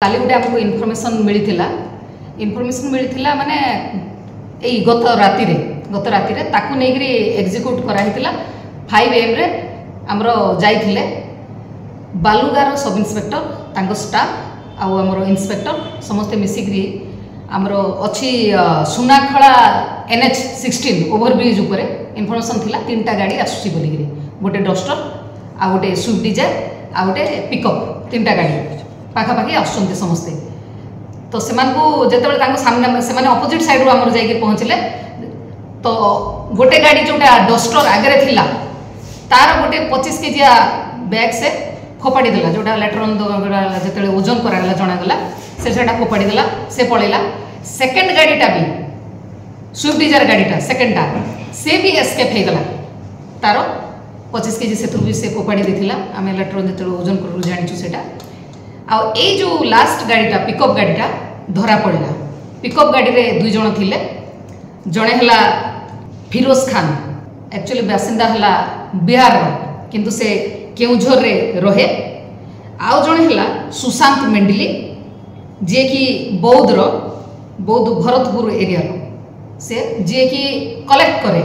काली गोटे आमको इनफॉरमेशन मिली माने यही गत राति रे ताकू नहीं एग्जीक्यूट कराइला 5 AM रे आमर जाइथिले बालुगार सब इन्स्पेक्टर तांको स्टाफ आउ आमर इन्स्पेक्टर समस्ते मिसिक आमर अच्छी सुनाखला NH 16 ओवरब्रिज उपर इनफॉरमेशन थिला 3टा गाड़ी आसुची बोलिकी गोटे डस्टर आ गोटे स्विफ्ट डिजायर आ गोटे पिकअप 3टा गाड़ी पाखापाखि आसुचंती समस्ते तो जिते सामने से अपोजिट साइड रू आमर जाइए पहुँचले तो गोटे गाड़ी जोटा डस्टर आगे थिला तार गोटे 25 केजिया बैग से फोपाड़ी देला जोटा लेटर ऑन जो ओजन कराला जनागला से फोपाड़ी देला से पड़ेला। सेकेंड गाड़ीटा भी स्विफ्ट डिजायर गाड़ीटा सेकेंडटा से भी एस्केप हो गला तार 25 केजी से भी से फोपाड़ी देथिला आम लेटर ऑन जो ओजन करू जानिछु सेटा आ जो लास्ट गाड़ीटा पिकअप गाड़ीटा धरा पड़ा। पिकअप गाड़ी रे 2 जण थिले जड़े है फिरोज खान एक्चुअली बासिंदा है बिहार किंतु से केउझर रे रहे आउ जड़े है सुशांत मेंडिली जे कि बौद्ध भरतपुर एरिया से जे कि कलेक्ट करे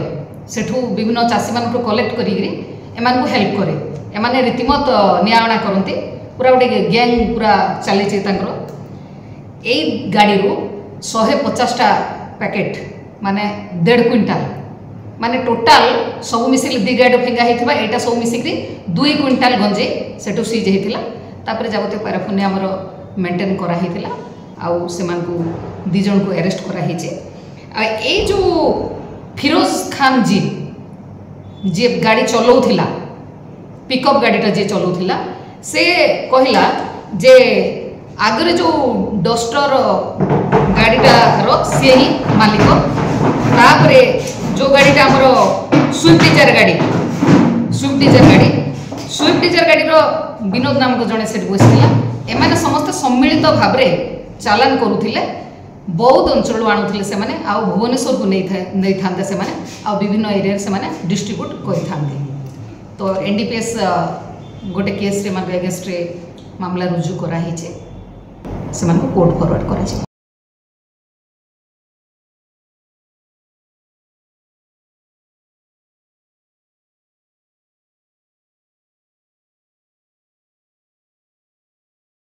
सेठू विभिन्न चाषी मान कलेक्ट करी एमान को हेल्प करे एमाने रीतिमत न्यायणा करती पूरा गोटे गैंग पूरा चली गाड़ी रू 150टा पैकेट माने 1.5 क्विंटाल माने टोटाल सब मिसिक 2 गाड़ी फेंगा होता यहाँ सब मिसिक 2 क्विंटाल गंजे सेठू सीज होता तापर जबत पैराफोनिया आमर मेंटेन कराही आउ से 2 जन को अरेस्ट कराई। जो फिरोज खान जी गाड़ी चलाऊला पिकअप गाड़ीटा जी चलाऊला से कहला जे आगरे जो डस्टर गाड़ीटार सी ही मालिक तापरे जो गाड़ीटा आमर स्विफ्ट डिजायर गाड़ी विनोद नामक जड़े से बसला एमाने समस्त सम्मिलित भाव चालान करुले बौद्ध अंचल आणुले से भुवनेश्वर को नहीं था से विभिन्न एरिया से डिस्ट्रीब्यूट करते तो NDPS गोटे केस रे अगेंस्ट रे मामला रुजु कराही से कोर्ट फॉरवर्ड करा।